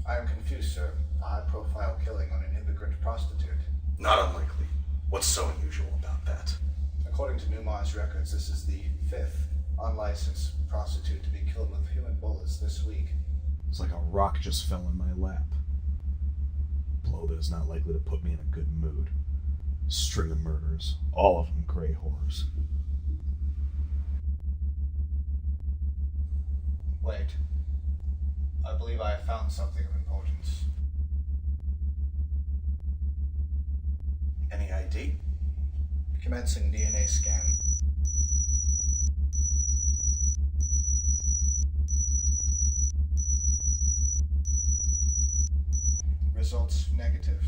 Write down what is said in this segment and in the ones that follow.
I am confused, sir. A high-profile killing on an immigrant prostitute. Not unlikely. What's so unusual about that? According to Newmar's records, this is the 5th unlicensed prostitute to be killed with human bullets this week. It's like a rock just fell in my lap. A blow that is not likely to put me in a good mood. String of murders, all of them gray horrors. Wait. I believe I have found something of importance. Any ID? Commencing DNA scan. Results negative.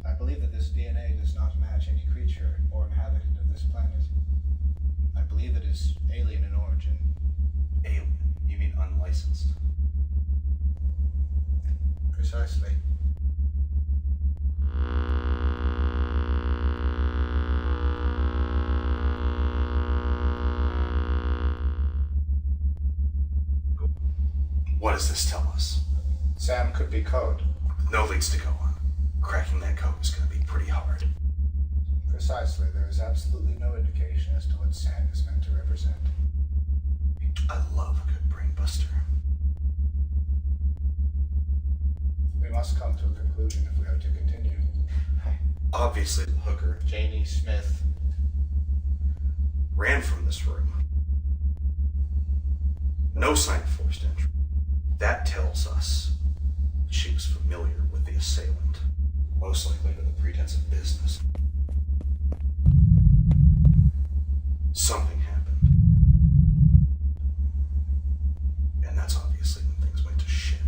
I believe that this DNA does not match any creature or inhabitant of this planet. I believe it is alien in origin. Alien? You mean unlicensed? Precisely. What does this tell us? Sam could be code. With no leads to go on. Cracking that code is going to be pretty hard. Precisely. There is absolutely no indication as to what Sam is meant to represent. I love a good brain buster. We must come to a conclusion if we are to continue. Obviously, the hooker Janie Smith ran from this room. No sign of forced entry. That tells us she was familiar with the assailant, most likely under the pretense of business. Something happened. And that's obviously when things went to shit.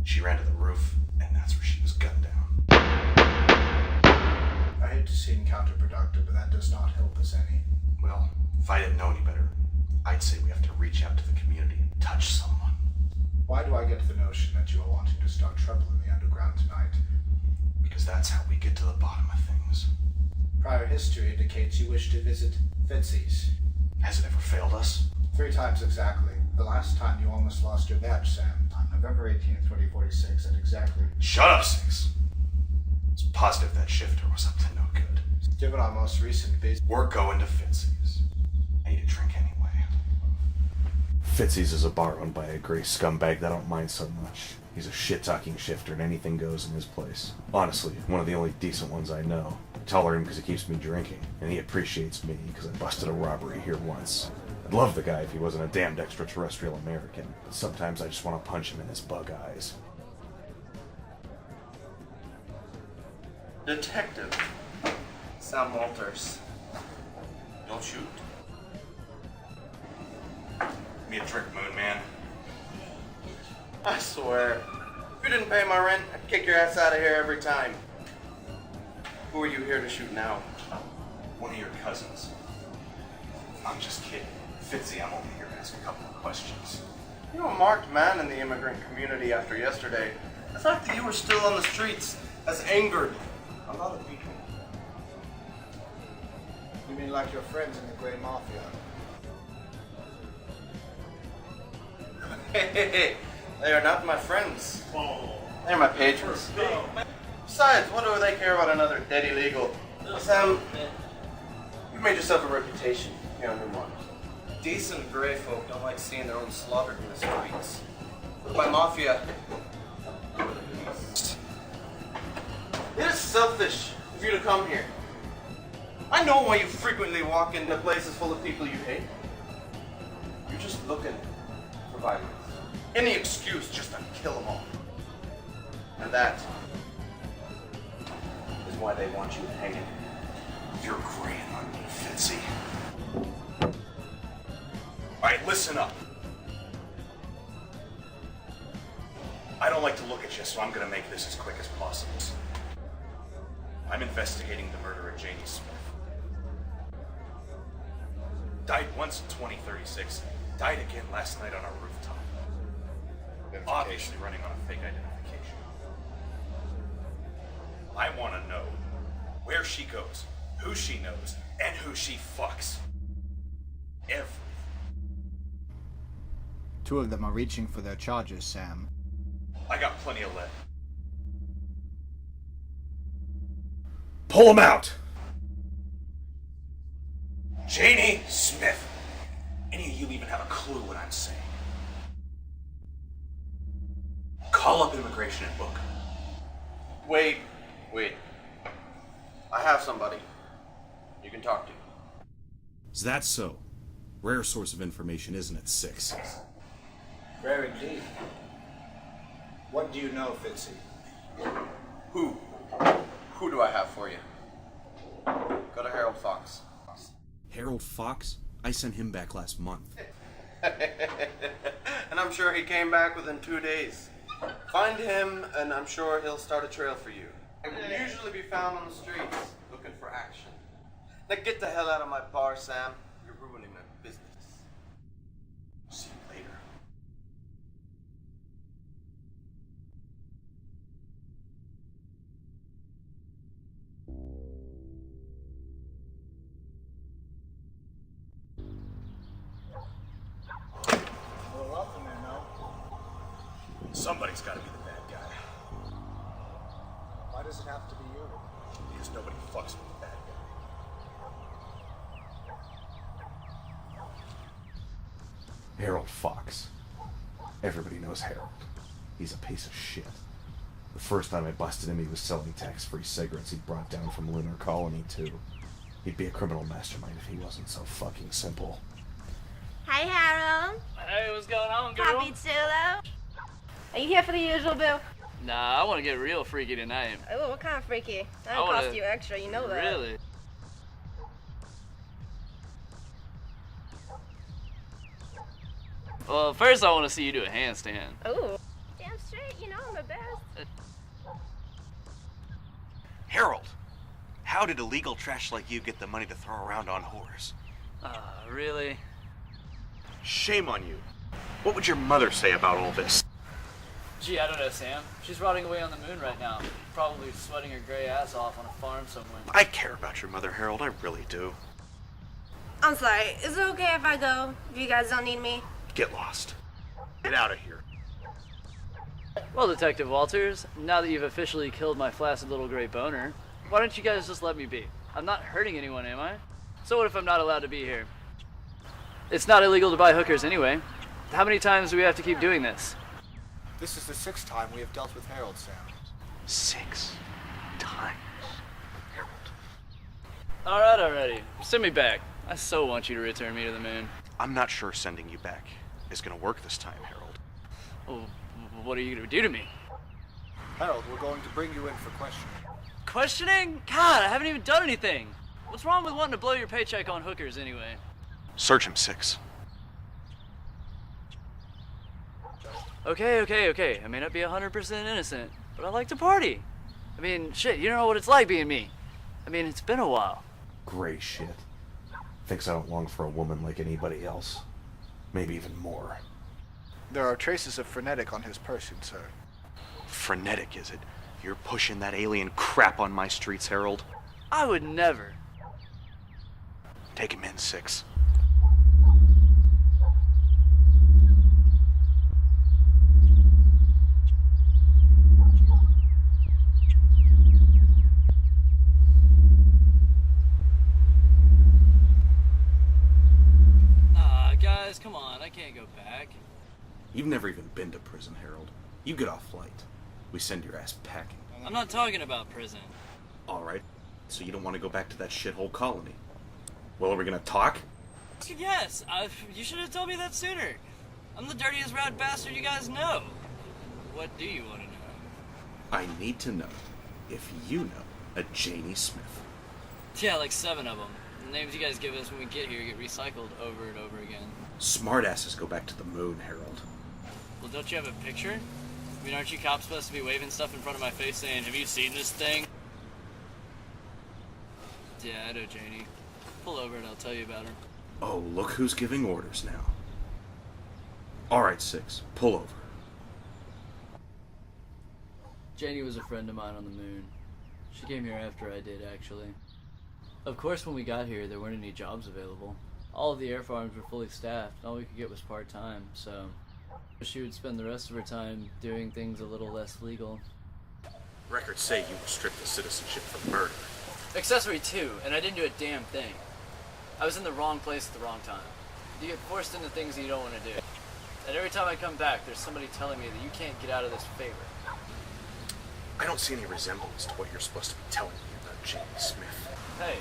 She ran to the roof, and that's where she was gunned down. I hate to seem counterproductive, but that does not help us any. Well, if I didn't know any better, I'd say we have to reach out to the community and touch someone. Why do I get the notion that you are wanting to start trouble in the underground tonight? Because that's how we get to the bottom of things. Prior history indicates you wish to visit Fitzy's. Has it ever failed us? 3 times exactly. The last time you almost lost your badge, Sam, on November 18th, 2046, at exactly... Shut up, Six. It's positive that shifter was up to no good. Given our most recent visit... We're going to Fitzy's. I need a drink anyway. Fitzy's is a bar owned by a gray scumbag that I don't mind so much. He's a shit-talking shifter and anything goes in his place. Honestly, one of the only decent ones I know. I tolerate him because he keeps me drinking, and he appreciates me because I busted a robbery here once. I'd love the guy if he wasn't a damned extraterrestrial American, but sometimes I just want to punch him in his bug eyes. Detective Sam Walters. Don't shoot. Give me a drink, Moon Man. I swear, if you didn't pay my rent, I'd kick your ass out of here every time. Who are you here to shoot now? One of your cousins. I'm just kidding. Fitzy, I'm only here to ask a couple of questions. You're a marked man in the immigrant community after yesterday. The fact that you were still on the streets has angered a lot of people. You mean like your friends in the Grey Mafia? Hey, they are not my friends. They're my patrons. Besides, what do they care about another dead illegal? Sam, you've made yourself a reputation here on Vermont. Decent gray folk don't like seeing their own slaughtered in the streets. My mafia. It is selfish of you to come here. I know why you frequently walk into places full of people you hate. You're just looking for violence. Any excuse just to kill them all. And that is why they want you hanging. You're graying on me, Fitzy. Alright, listen up. I don't like to look at you, so I'm gonna make this as quick as possible. I'm investigating the murder of Janie Smith. Died once in 2036, died again last night on a rooftop. Obviously running on a fake identification. I want to know where she goes, who she knows, and who she fucks. Everything. Two of them are reaching for their charges, Sam. I got plenty of lead. Pull him out! Janie Smith! Any of you even have a clue what I'm saying? Call up immigration and book. Wait. I have somebody you can talk to. Is that so? Rare source of information, isn't it, Six? Rare indeed. What do you know, Fitzy? Who do I have for you? Go to Harold Fox. Harold Fox? I sent him back last month. And I'm sure he came back within 2 days. Find him, and I'm sure he'll start a trail for you. I can usually be found on the streets, looking for action. Now get the hell out of my bar, Sam. You're ruining my business. See you later. Somebody's got to be the bad guy. Why does it have to be you? Because nobody fucks with the bad guy. Harold Fox. Everybody knows Harold. He's a piece of shit. The first time I busted him, he was selling tax-free cigarettes he'd brought down from Lunar Colony, too. He'd be a criminal mastermind if he wasn't so fucking simple. Hi, Harold. Hey, what's going on, girl? Happy Tulo. Are you here for the usual bill? Nah, I want to get real freaky tonight. Oh, what kind of freaky? That I wanna- cost you extra, you know that. Really? Well, first I want to see you do a handstand. Oh, damn straight, you know I'm the best. Harold, how did illegal trash like you get the money to throw around on whores? Really? Shame on you. What would your mother say about all this? Gee, I don't know, Sam. She's rotting away on the moon right now. Probably sweating her gray ass off on a farm somewhere. I care about your mother, Harold. I really do. I'm sorry, is it okay if I go? If you guys don't need me? Get lost. Get out of here. Well, Detective Walters, now that you've officially killed my flaccid little gray boner, why don't you guys just let me be? I'm not hurting anyone, am I? So what if I'm not allowed to be here? It's not illegal to buy hookers anyway. How many times do we have to keep doing this? This is the 6th time we have dealt with Harold, Sam. 6 times. Harold. Alright already. Send me back. I so want you to return me to the moon. I'm not sure sending you back is gonna work this time, Harold. Well, what are you gonna do to me? Harold, we're going to bring you in for questioning. Questioning? God, I haven't even done anything. What's wrong with wanting to blow your paycheck on hookers anyway? Search him, 6. Okay. I may not be 100% innocent, but I like to party. I mean, shit, you don't know what it's like being me. I mean, it's been a while. Gray shit. Thinks I don't long for a woman like anybody else. Maybe even more. There are traces of frenetic on his person, sir. Frenetic, is it? You're pushing that alien crap on my streets, Harold. I would never. Take him in, 6. Guys, come on, I can't go back. You've never even been to prison, Harold. You get off flight. We send your ass packing. I'm not talking about prison. Alright, so you don't want to go back to that shithole colony. Well, are we gonna talk? Yes, you should have told me that sooner. I'm the dirtiest rat bastard you guys know. What do you want to know? I need to know if you know a Janie Smith. Yeah, like 7 of them. The names you guys give us when we get here get recycled over and over again. Smartasses go back to the moon, Harold. Well, don't you have a picture? I mean, aren't you cops supposed to be waving stuff in front of my face saying, have you seen this thing? Yeah, I know Janie. Pull over and I'll tell you about her. Oh, look who's giving orders now. Alright, 6, pull over. Janie was a friend of mine on the moon. She came here after I did, actually. Of course, when we got here, there weren't any jobs available. All of the air farms were fully staffed, and all we could get was part-time, so She would spend the rest of her time doing things a little less legal. Records say you were stripped of citizenship for murder. Accessory too, and I didn't do a damn thing. I was in the wrong place at the wrong time. You get forced into things you don't want to do. And every time I come back, there's somebody telling me that you can't get out of this favor. I don't see any resemblance to what you're supposed to be telling me about Jamie Smith. Hey.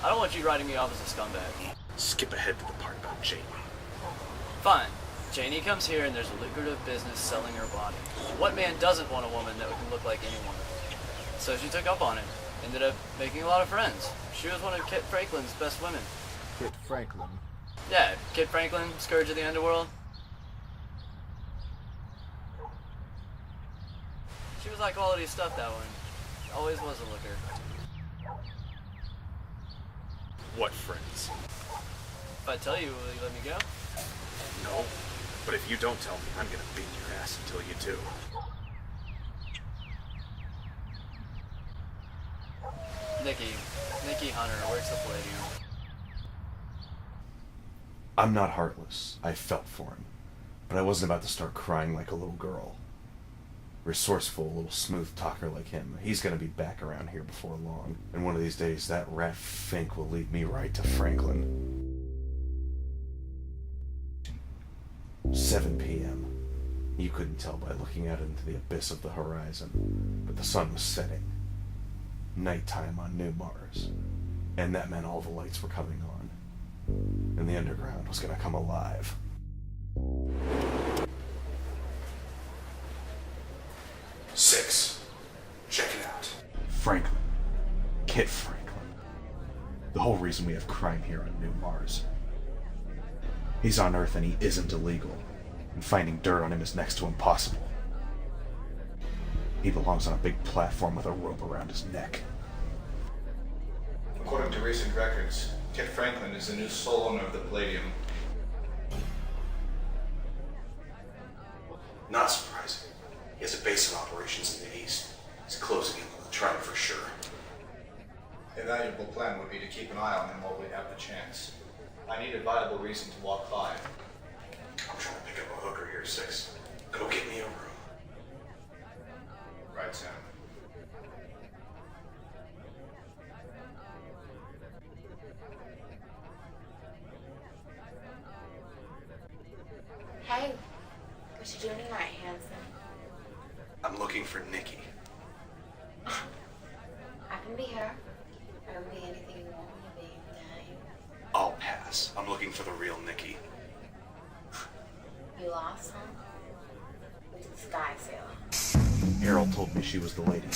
I don't want you writing me off as a scumbag. Skip ahead to the part about Jamie. Fine. Janie comes here and there's a lucrative business selling her body. What man doesn't want a woman that can look like anyone? So she took up on it. Ended up making a lot of friends. She was one of Kit Franklin's best women. Kit Franklin. Yeah, Kit Franklin, Scourge of the Underworld. She was high quality stuff, that one. Always was a looker. What friends? If I tell you, will you let me go? No. But if you don't tell me, I'm gonna beat your ass until you do. Nikki Hunter works the Palladium. I'm not heartless. I felt for him. But I wasn't about to start crying like a little girl. Resourceful, little smooth talker like him, he's gonna be back around here before long. And one of these days, that rat Fink will lead me right to Franklin. 7 p.m. You couldn't tell by looking out into the abyss of the horizon, but the sun was setting. Nighttime on New Mars. And that meant all the lights were coming on. And the underground was gonna come alive. Six. Check it out. Franklin. Kit Franklin. The whole reason we have crime here on New Mars. He's on Earth and he isn't illegal. And finding dirt on him is next to impossible. He belongs on a big platform with a rope around his neck. According to recent records, Kit Franklin is the new sole owner of the Palladium. Not surprising. He has a base of operations in the east. He's closing in on the tribe for sure. A valuable plan would be to keep an eye on him while we have the chance. I need a viable reason to walk by. I'm trying to pick up a hooker here, Six. Go get me a room. Right, Sam. Hey, what you doing tonight, handsome? I'm looking for Nikki. I can be her. I can be anything you want me to be, darling. I'll pass. I'm looking for the real Nikki. You lost, huh? Went to the sky sailor. Harold told me she was the lady.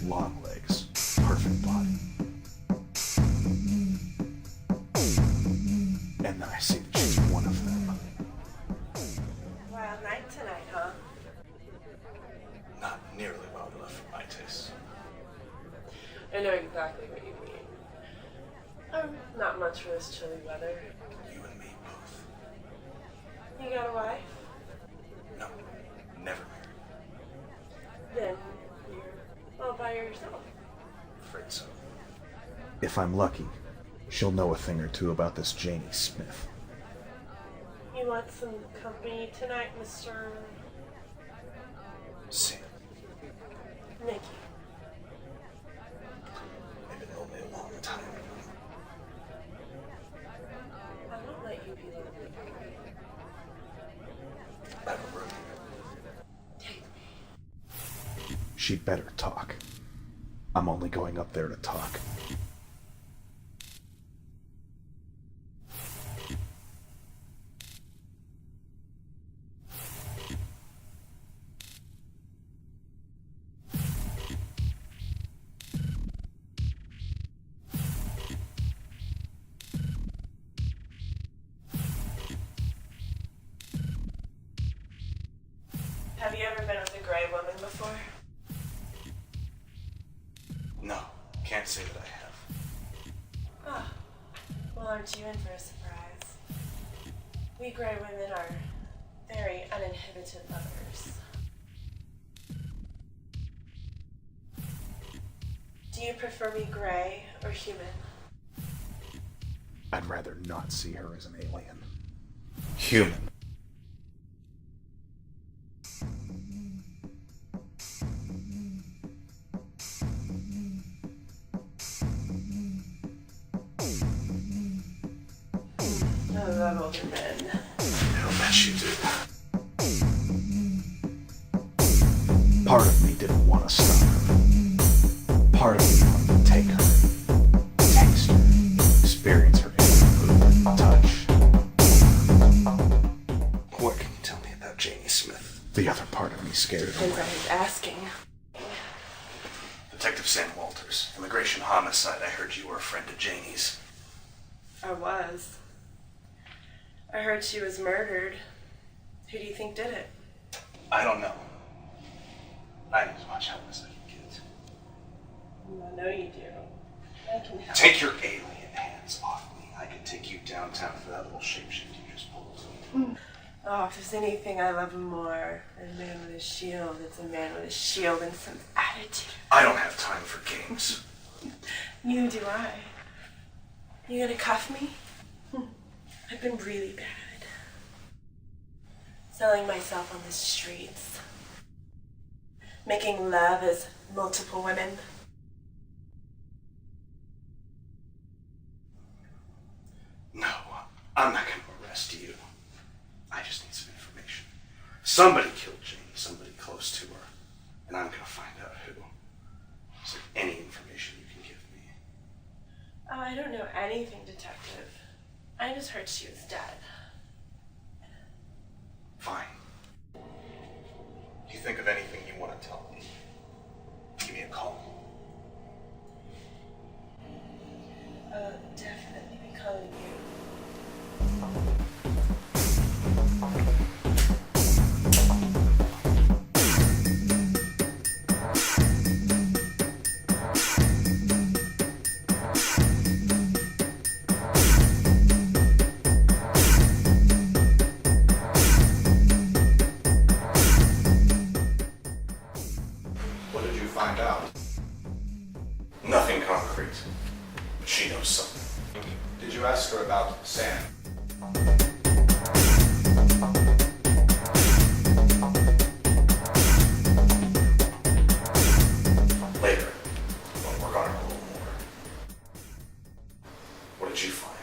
Long legs, perfect body. And then I see that she's one of them. Wild night tonight, huh? Not nearly wild enough for my taste. I know exactly what you mean. Not much for this chilly weather. You and me both. You got a wife? No, never married. Then you're all by yourself. Afraid so. If I'm lucky, she'll know a thing or two about this Janie Smith. You want some company tonight, Mr. Sam, Nikki? they've been lonely a long time. I won't let you be lonely. I have a room. Take me. She'd better talk. I'm only going up there to talk. Have you ever been with a gray woman before? No, can't say that I have. Ah, well, aren't you in for a surprise? We gray women are very uninhibited lovers. Do you prefer me gray or human? I'd rather not see her as an alien. Human. I love older men. I'll bet you do. Part of me didn't want to stop her. Part of me wanted to take her, taste her, experience her food, touch. What can you tell me about Janie Smith? The other part of me scared her Depends away. on who's asking. Detective Sam Walters, immigration homicide. I heard you were a friend of Janie's. I was. I heard she was murdered. Who do you think did it? I don't know. I need as much help as I can get. I know you do. I can help. Take your alien hands off me. I can take you downtown for that little shapeshift you just pulled. Oh, if there's anything I love more than a man with a shield, it's a man with a shield and some attitude. I don't have time for games. Neither do I. You gonna cuff me? I've been really bad. Selling myself on the streets. Making love as multiple women. No, I'm not going to arrest you. I just need some information. Somebody killed Janie, somebody close to her, and I'm going to find out who. Is there any information you can give me? Oh, I don't know anything, detective. I just heard she was dead. Fine. If you think of anything you want to tell me, give me a call. I'll definitely be calling you. What did you find out? Nothing concrete, but she knows something. Did you ask her about Sam? Later, I'll work on it a little more. What did you find?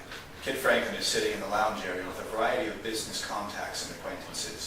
Kid Franklin is sitting in the lounge area with a variety of business contacts and acquaintances.